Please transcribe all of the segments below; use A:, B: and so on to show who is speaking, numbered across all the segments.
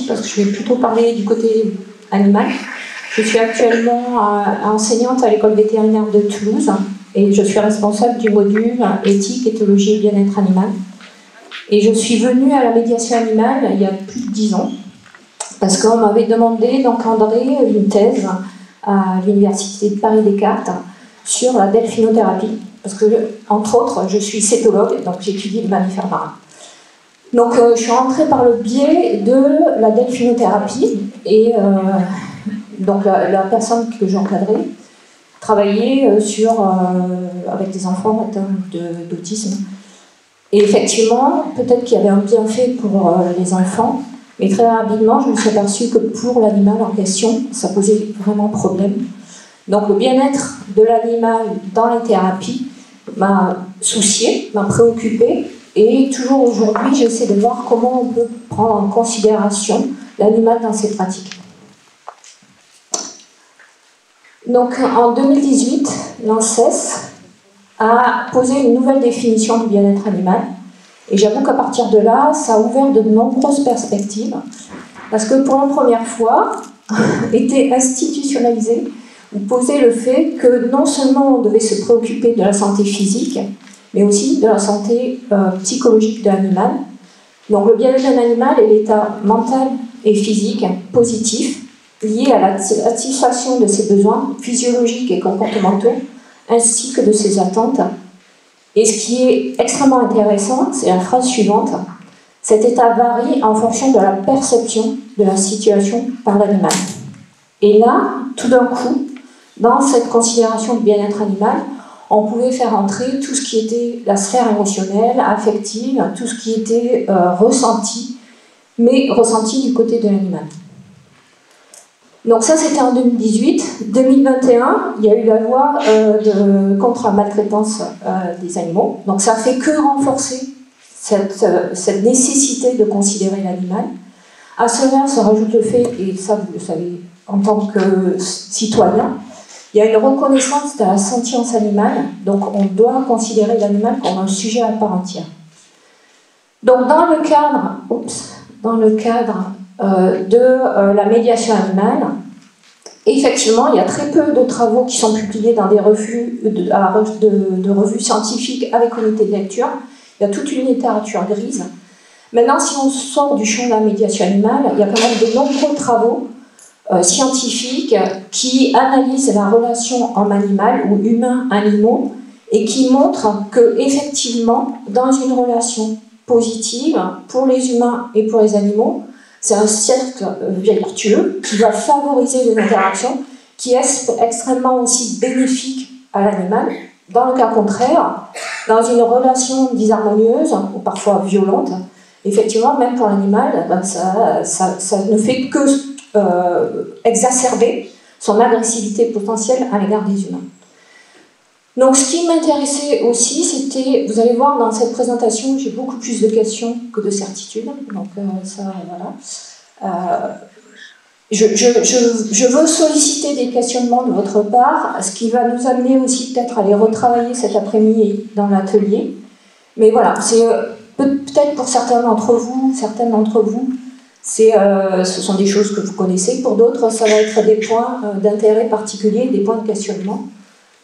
A: parce que je vais plutôt parler du côté animal. Je suis actuellement enseignante à l'école vétérinaire de Toulouse et je suis responsable du module éthique, éthologie et bien-être animal. Et je suis venue à la médiation animale il y a plus de 10 ans parce qu'on m'avait demandé d'encadrer une thèse à l'université de Paris-Descartes sur la delphinothérapie. Parce que, entre autres, je suis cétologue, donc j'étudie les mammifères marins. Donc je suis rentrée par le biais de la delphinothérapie et donc la personne que j'encadrais travaillait avec des enfants atteints d'autisme. Et effectivement, peut-être qu'il y avait un bienfait pour les enfants, mais très rapidement, je me suis aperçue que pour l'animal en question, ça posait vraiment problème. Donc le bien-être de l'animal dans les thérapies m'a souciée, m'a préoccupée, et toujours aujourd'hui, j'essaie de voir comment on peut prendre en considération l'animal dans ses pratiques. Donc en 2018, l'ANSES a posé une nouvelle définition du bien-être animal. Et j'avoue qu'à partir de là, ça a ouvert de nombreuses perspectives. Parce que pour la première fois, était institutionnalisé ou posé le fait que non seulement on devait se préoccuper de la santé physique, mais aussi de la santé psychologique de l'animal. Donc le bien-être d'un animal est l'état mental et physique positif lié à la satisfaction de ses besoins physiologiques et comportementaux, ainsi que de ses attentes. Et ce qui est extrêmement intéressant, c'est la phrase suivante. Cet état varie en fonction de la perception de la situation par l'animal. Et là, tout d'un coup, dans cette considération du bien-être animal, on pouvait faire entrer tout ce qui était la sphère émotionnelle, affective, tout ce qui était ressenti, mais ressenti du côté de l'animal. Donc ça, c'était en 2018. 2021, il y a eu la loi contre la maltraitance des animaux. Donc ça ne fait que renforcer cette nécessité de considérer l'animal. À cela se rajoute le fait, et ça vous le savez en tant que citoyen, il y a une reconnaissance de la sentience animale, donc on doit considérer l'animal comme un sujet à part entière. Donc dans le cadre de la médiation animale, effectivement, il y a très peu de travaux qui sont publiés dans des revues de revues scientifiques avec comité de lecture. Il y a toute une littérature grise. Maintenant, si on sort du champ de la médiation animale, il y a quand même de nombreux travaux scientifiques qui analysent la relation homme animal ou humain-animaux et qui montrent que, effectivement, dans une relation positive pour les humains et pour les animaux, c'est un cercle vertueux qui va favoriser les interactions, qui est extrêmement aussi bénéfique à l'animal. Dans le cas contraire, dans une relation disharmonieuse ou parfois violente, effectivement, même pour l'animal, ben ça ne fait que exacerber son agressivité potentielle à l'égard des humains. Donc ce qui m'intéressait aussi, c'était, vous allez voir dans cette présentation, j'ai beaucoup plus de questions que de certitudes, donc ça, voilà. Je veux solliciter des questionnements de votre part, ce qui va nous amener aussi peut-être à les retravailler cet après-midi dans l'atelier. Mais voilà, c'est peut-être pour certains d'entre vous, certaines d'entre vous, ce sont des choses que vous connaissez. Pour d'autres, ça va être des points d'intérêt particulier, des points de questionnement.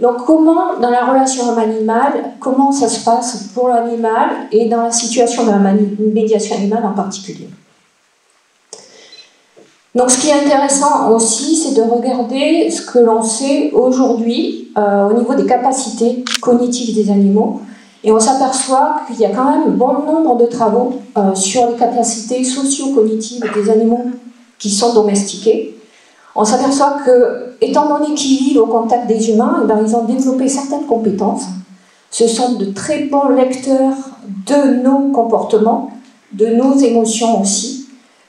A: Donc comment, dans la relation homme-animal, comment ça se passe pour l'animal et dans la situation de la médiation animale en particulier. Donc ce qui est intéressant aussi, c'est de regarder ce que l'on sait aujourd'hui au niveau des capacités cognitives des animaux. Et on s'aperçoit qu'il y a quand même bon nombre de travaux sur les capacités socio-cognitives des animaux qui sont domestiqués. On s'aperçoit que, étant donné qu'ils vivent au contact des humains, ils ont développé certaines compétences. Ce sont de très bons lecteurs de nos comportements, de nos émotions aussi.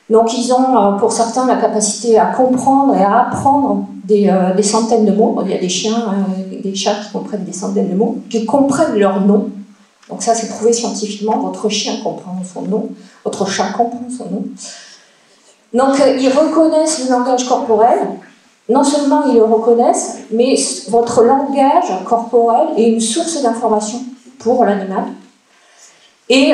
A: Donc ils ont, pour certains, la capacité à comprendre et à apprendre des centaines de mots. Il y a des chiens, des chats qui comprennent des centaines de mots, qui comprennent leur nom. Donc ça, c'est prouvé scientifiquement. Votre chien comprend son nom, votre chat comprend son nom. Donc ils reconnaissent le langage corporel. Non seulement ils le reconnaissent, mais votre langage corporel est une source d'information pour l'animal. Et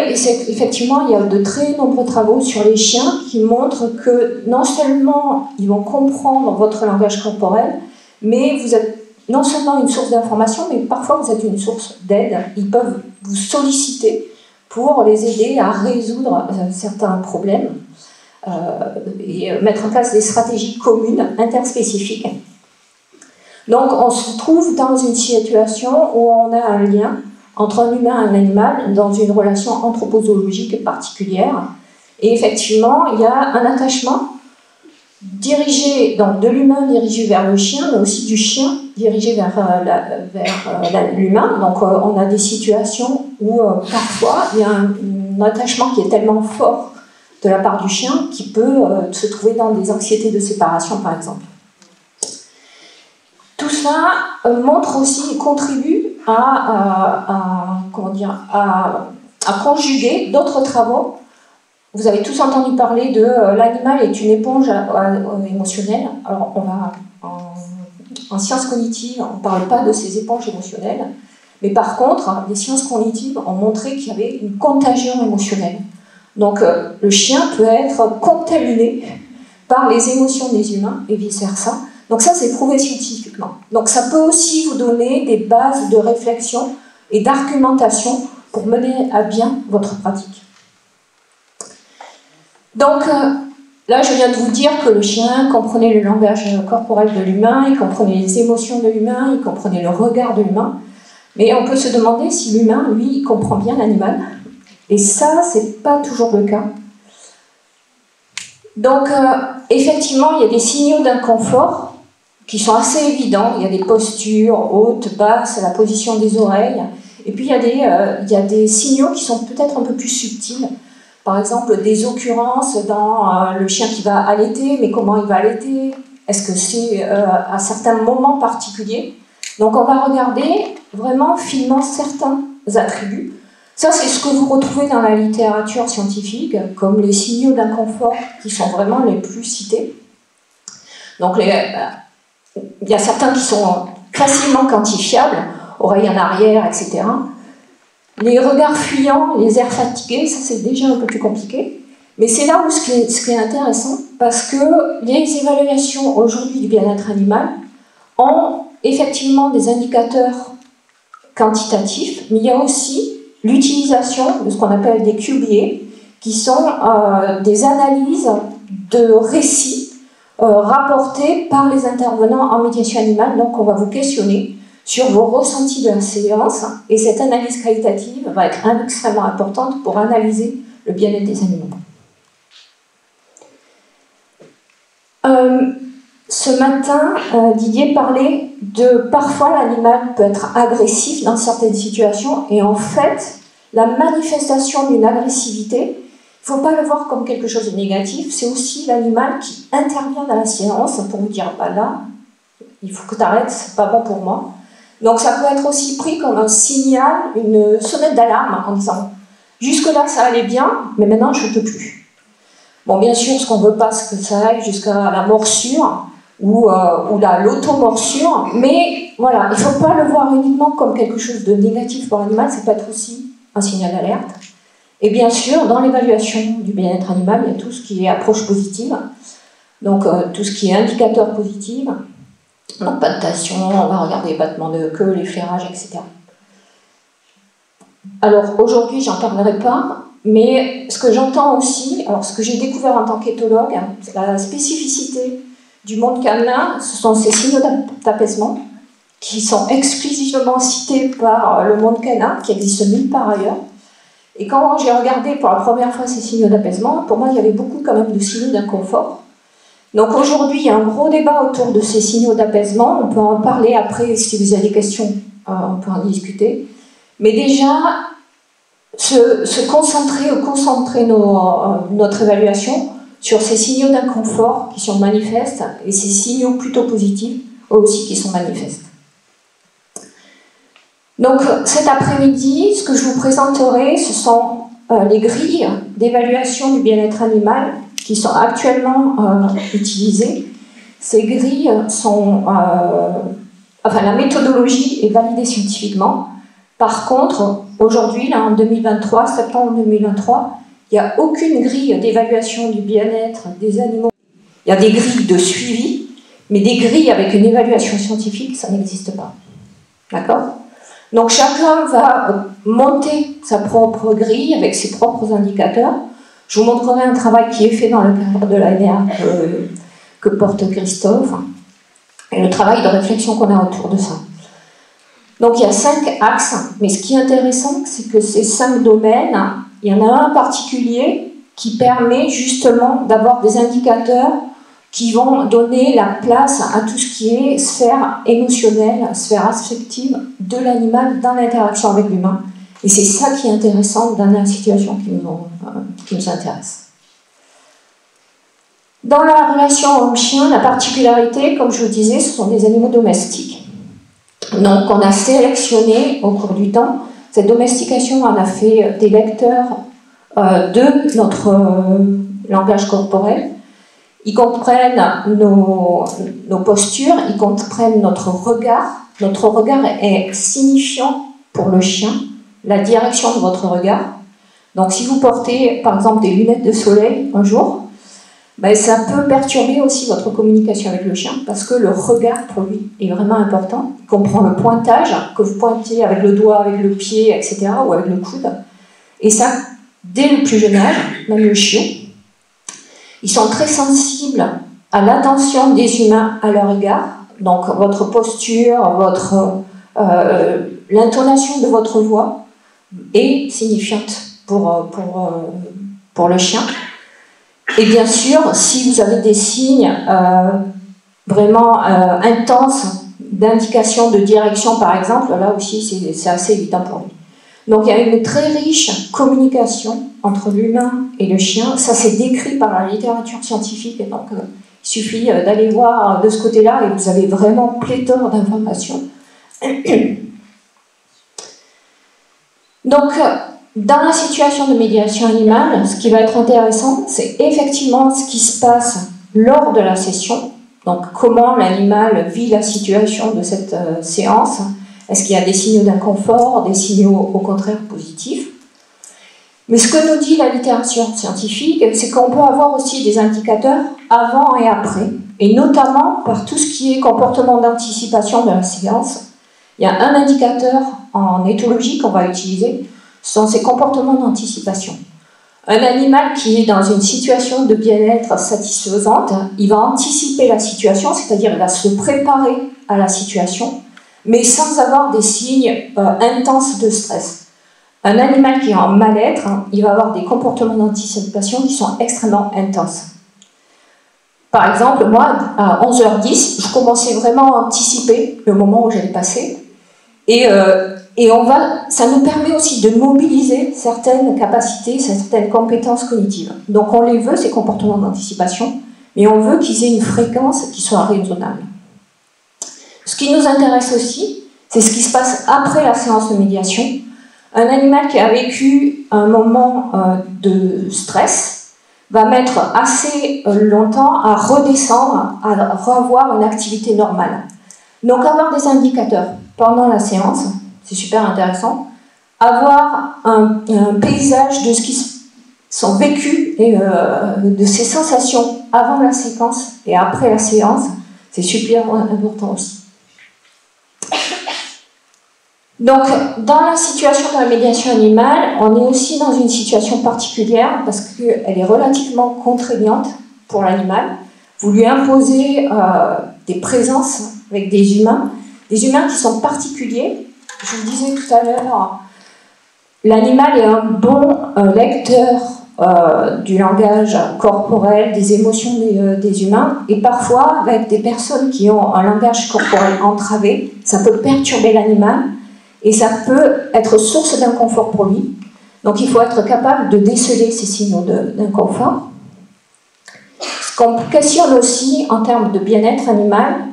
A: effectivement, il y a de très nombreux travaux sur les chiens qui montrent que non seulement ils vont comprendre votre langage corporel, mais vous êtes non seulement une source d'information, mais parfois vous êtes une source d'aide. Ils peuvent vous solliciter pour les aider à résoudre certains problèmes et mettre en place des stratégies communes, interspécifiques. Donc on se trouve dans une situation où on a un lien entre un humain et un animal dans une relation anthropozoologique particulière. Et effectivement, il y a un attachement dirigé, donc de l'humain dirigé vers le chien, mais aussi du chien dirigé vers l'humain. Donc on a des situations où parfois il y a un attachement qui est tellement fort de la part du chien qui peut se trouver dans des anxiétés de séparation, par exemple. Tout ça montre aussi et contribue à conjuguer d'autres travaux. Vous avez tous entendu parler de l'animal est une éponge émotionnelle. Alors, en sciences cognitives, on ne parle pas de ces éponges émotionnelles, mais par contre, les sciences cognitives ont montré qu'il y avait une contagion émotionnelle. Donc, le chien peut être contaminé par les émotions des humains et vice-versa. Donc ça, c'est prouvé scientifiquement. Donc ça peut aussi vous donner des bases de réflexion et d'argumentation pour mener à bien votre pratique. Donc là, je viens de vous dire que le chien comprenait le langage corporel de l'humain, il comprenait les émotions de l'humain, il comprenait le regard de l'humain. Mais on peut se demander si l'humain, lui, il comprend bien l'animal. Et ça, c'est pas toujours le cas. Donc effectivement, il y a des signaux d'inconfort qui sont assez évidents. Il y a des postures hautes, basses, la position des oreilles. Et puis il y a des signaux qui sont peut-être un peu plus subtils. Par exemple, des occurrences dans le chien qui va allaiter, mais comment il va allaiter? Est-ce que c'est à certains moments particuliers? Donc on va regarder vraiment finement certains attributs. Ça, c'est ce que vous retrouvez dans la littérature scientifique, comme les signaux d'inconfort qui sont vraiment les plus cités. Donc il y a certains qui sont facilement quantifiables, oreilles en arrière, etc. Les regards fuyants, les airs fatigués, ça c'est déjà un peu plus compliqué. Mais c'est là où ce qui est intéressant, parce que les évaluations aujourd'hui du bien-être animal ont effectivement des indicateurs quantitatifs, mais il y a aussi l'utilisation de ce qu'on appelle des QBA, qui sont des analyses de récits rapportés par les intervenants en médiation animale. Donc on va vous questionner sur vos ressentis de la séance, et cette analyse qualitative va être extrêmement importante pour analyser le bien-être des animaux. Ce matin, Didier parlait de parfois l'animal peut être agressif dans certaines situations, et en fait, la manifestation d'une agressivité, il ne faut pas le voir comme quelque chose de négatif, c'est aussi l'animal qui intervient dans la séance pour vous dire bah là, il faut que tu arrêtes, c'est pas bon pour moi. Donc ça peut être aussi pris comme un signal, une sonnette d'alarme en disant jusque-là ça allait bien, mais maintenant je ne peux plus. Bon, bien sûr, ce qu'on ne veut pas, c'est que ça aille jusqu'à la morsure ou l'automorsure, mais voilà, il ne faut pas le voir uniquement comme quelque chose de négatif pour l'animal, ça peut être aussi un signal d'alerte. Et bien sûr, dans l'évaluation du bien-être animal, il y a tout ce qui est approche positive, donc tout ce qui est indicateur positif, donc palpation, on va regarder les battements de queue, les flairages, etc. Alors aujourd'hui, j'en parlerai pas, mais ce que j'entends aussi, alors ce que j'ai découvert en tant qu'éthologue, c'est la spécificité du monde canin, ce sont ces signaux d'apaisement qui sont exclusivement cités par le monde canin, qui existent nulle part ailleurs. Et quand j'ai regardé pour la première fois ces signaux d'apaisement, pour moi, il y avait beaucoup quand même de signaux d'inconfort. Donc aujourd'hui, il y a un gros débat autour de ces signaux d'apaisement. On peut en parler après, si vous avez des questions, on peut en discuter. Mais déjà, concentrer notre évaluation sur ces signaux d'inconfort qui sont manifestes et ces signaux plutôt positifs, eux aussi, qui sont manifestes. Donc cet après-midi, ce que je vous présenterai, ce sont les grilles d'évaluation du bien-être animal qui sont actuellement utilisées. Ces grilles sont... la méthodologie est validée scientifiquement. Par contre, aujourd'hui, là, en 2023, septembre 2023, il n'y a aucune grille d'évaluation du bien-être des animaux. Il y a des grilles de suivi, mais des grilles avec une évaluation scientifique, ça n'existe pas. D'accord? Donc chacun va monter sa propre grille avec ses propres indicateurs. Je vous montrerai un travail qui est fait dans le cadre de l'ANR que porte Christophe, et le travail de réflexion qu'on a autour de ça. Donc il y a 5 axes, mais ce qui est intéressant, c'est que ces 5 domaines, il y en a un en particulier qui permet justement d'avoir des indicateurs qui vont donner la place à tout ce qui est sphère émotionnelle, sphère affective de l'animal dans l'interaction avec l'humain. Et c'est ça qui est intéressant dans la situation qui nous intéresse. Dans la relation homme-chien, la particularité, comme je vous disais, ce sont des animaux domestiques. Donc on a sélectionné au cours du temps, cette domestication en a fait des lecteurs de notre langage corporel. Ils comprennent nos postures, ils comprennent notre regard. Notre regard est signifiant pour le chien, la direction de votre regard. Donc si vous portez par exemple des lunettes de soleil un jour, ben, ça peut perturber aussi votre communication avec le chien parce que le regard pour lui est vraiment important. Il comprend le pointage, que vous pointez avec le doigt, avec le pied, etc. ou avec le coude. Et ça, dès le plus jeune âge, même le chiot. Ils sont très sensibles à l'attention des humains à leur égard. Donc votre posture, l'intonation de votre voix est signifiante pour le chien. Et bien sûr, si vous avez des signes vraiment intenses d'indication de direction, par exemple, là aussi c'est assez évident pour lui. Donc il y a une très riche communication entre l'humain et le chien. Ça c'est décrit par la littérature scientifique. Et donc il suffit d'aller voir de ce côté-là et vous avez vraiment pléthore d'informations. Donc dans la situation de médiation animale, ce qui va être intéressant, c'est effectivement ce qui se passe lors de la session. Donc comment l'animal vit la situation de cette séance. Est-ce qu'il y a des signaux d'inconfort, des signaux au contraire positifs? Mais ce que nous dit la littérature scientifique, c'est qu'on peut avoir aussi des indicateurs avant et après, et notamment par tout ce qui est comportement d'anticipation de la séance. Il y a un indicateur en éthologie qu'on va utiliser, ce sont ces comportements d'anticipation. Un animal qui est dans une situation de bien-être satisfaisante, il va anticiper la situation, c'est-à-dire il va se préparer à la situation, mais sans avoir des signes intenses de stress. Un animal qui est en mal-être, il va avoir des comportements d'anticipation qui sont extrêmement intenses. Par exemple, moi, à 11h10, je commençais vraiment à anticiper le moment où j'allais passer. Et ça nous permet aussi de mobiliser certaines capacités, certaines compétences cognitives. Donc on les veut, ces comportements d'anticipation, mais on veut qu'ils aient une fréquence qui soit raisonnable. Ce qui nous intéresse aussi, c'est ce qui se passe après la séance de médiation. Un animal qui a vécu un moment de stress va mettre assez longtemps à redescendre, à revoir une activité normale. Donc avoir des indicateurs pendant la séance, c'est super intéressant. Avoir un paysage de ce qui sont vécus et de ces sensations avant la séquence et après la séance, c'est super important aussi. Donc, dans la situation de la médiation animale, on est aussi dans une situation particulière parce qu'elle est relativement contraignante pour l'animal. Vous lui imposez des présences avec des humains qui sont particuliers. Je vous disais tout à l'heure, l'animal est un bon lecteur du langage corporel, des émotions des humains, et parfois, avec des personnes qui ont un langage corporel entravé, ça peut perturber l'animal. Et ça peut être source d'inconfort pour lui. Donc il faut être capable de déceler ces signaux d'inconfort. Ce qu'on questionne aussi en termes de bien-être animal,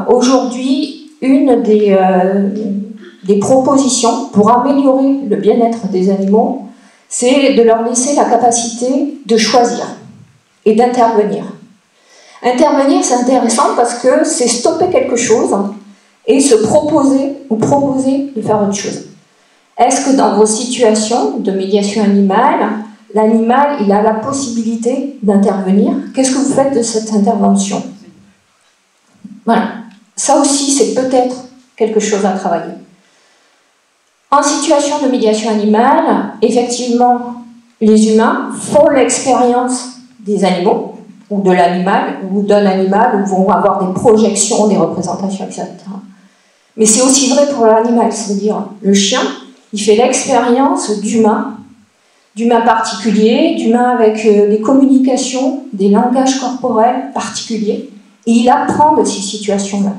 A: aujourd'hui, une des propositions pour améliorer le bien-être des animaux, c'est de leur laisser la capacité de choisir et d'intervenir. Intervenir, c'est intéressant parce que c'est stopper quelque chose et se proposer ou proposer de faire autre chose. Est-ce que dans vos situations de médiation animale, l'animal, il a la possibilité d'intervenir? Qu'est-ce que vous faites de cette intervention? Voilà. Ça aussi, c'est peut-être quelque chose à travailler. En situation de médiation animale, effectivement, les humains font l'expérience des animaux, ou de l'animal, ou d'un animal, où vont avoir des projections, des représentations, etc. Mais c'est aussi vrai pour l'animal, c'est-à-dire le chien, il fait l'expérience d'humains particuliers, d'humains avec des communications, des langages corporels particuliers, et il apprend de ces situations-là.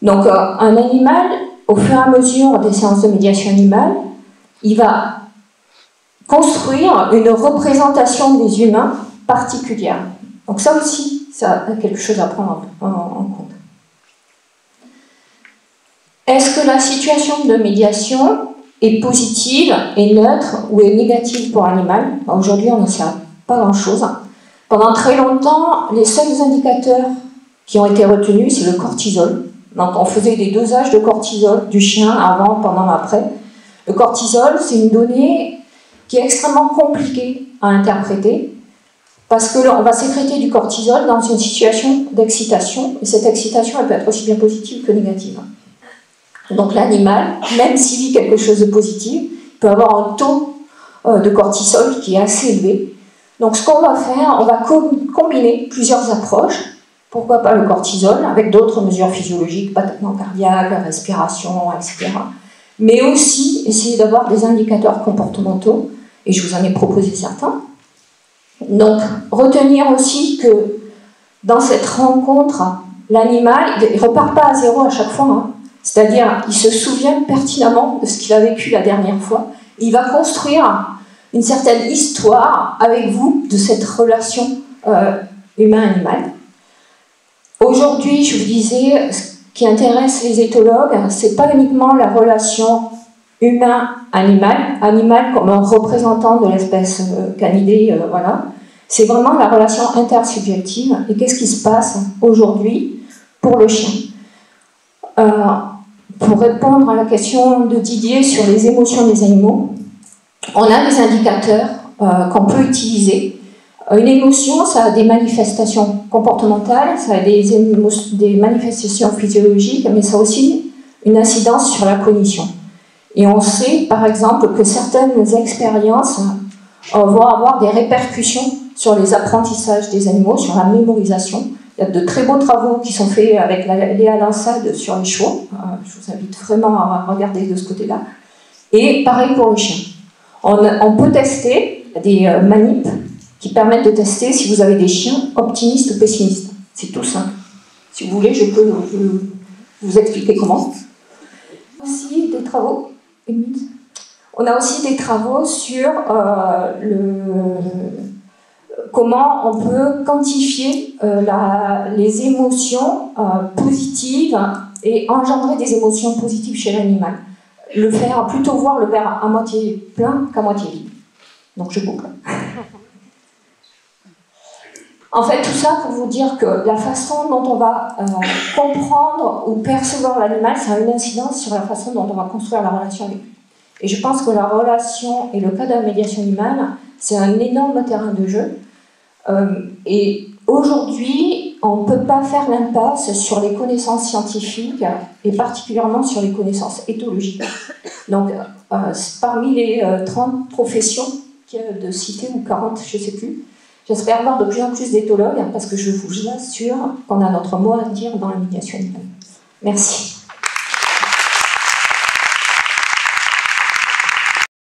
A: Donc un animal, au fur et à mesure des séances de médiation animale, il va construire une représentation des humains particulière. Donc ça aussi, ça a quelque chose à prendre en compte. Est-ce que la situation de médiation est positive, est neutre ou est négative pour l'animal? Aujourd'hui, on ne sait pas grand-chose. Pendant très longtemps, les seuls indicateurs qui ont été retenus, c'est le cortisol. Donc on faisait des dosages de cortisol du chien avant, pendant, après. Le cortisol, c'est une donnée qui est extrêmement compliquée à interpréter parce qu'on va sécréter du cortisol dans une situation d'excitation, et cette excitation, elle peut être aussi bien positive que négative. Donc l'animal, même s'il vit quelque chose de positif, peut avoir un taux de cortisol qui est assez élevé. Donc ce qu'on va faire, on va combiner plusieurs approches. Pourquoi pas le cortisol, avec d'autres mesures physiologiques, battements cardiaques, respiration, etc. Mais aussi essayer d'avoir des indicateurs comportementaux, et je vous en ai proposé certains. Donc, retenir aussi que dans cette rencontre, l'animal, il ne repart pas à zéro à chaque fois, hein. C'est-à-dire, il se souvient pertinemment de ce qu'il a vécu la dernière fois. Il va construire une certaine histoire avec vous de cette relation humain-animal. Aujourd'hui, je vous disais, ce qui intéresse les éthologues, ce n'est pas uniquement la relation humain-animal, animal comme un représentant de l'espèce canidée, voilà. C'est vraiment la relation intersubjective et qu'est-ce qui se passe aujourd'hui pour le chien. Pour répondre à la question de Didier sur les émotions des animaux, on a des indicateurs qu'on peut utiliser. Une émotion, ça a des manifestations comportementales, ça a des manifestations physiologiques, mais ça a aussi une incidence sur la cognition. Et on sait, par exemple, que certaines expériences vont avoir des répercussions sur les apprentissages des animaux, sur la mémorisation. Il y a de très beaux travaux qui sont faits avec Léa Lansade sur les chevaux. Je vous invite vraiment à regarder de ce côté-là. Et pareil pour le chien. On peut tester des manips qui permettent de tester si vous avez des chiens optimistes ou pessimistes. C'est tout simple. Si vous voulez, je peux vous expliquer comment. Aussi des travaux. On a aussi des travaux sur comment on peut quantifier les émotions positives et engendrer des émotions positives chez l'animal. Le faire, plutôt voir le verre à moitié plein qu'à moitié vide. Donc je boucle. En fait, tout ça pour vous dire que la façon dont on va comprendre ou percevoir l'animal, ça a une incidence sur la façon dont on va construire la relation avec lui. Et je pense que la relation et le cas de la médiation animale, c'est un énorme terrain de jeu. Et aujourd'hui, on ne peut pas faire l'impasse sur les connaissances scientifiques et particulièrement sur les connaissances éthologiques. Donc, parmi les 30 professions de cité ou 40, je ne sais plus, j'espère avoir de plus en plus d'éthologues parce que je vous assure qu'on a notre mot à dire dans la médiation animale. Merci.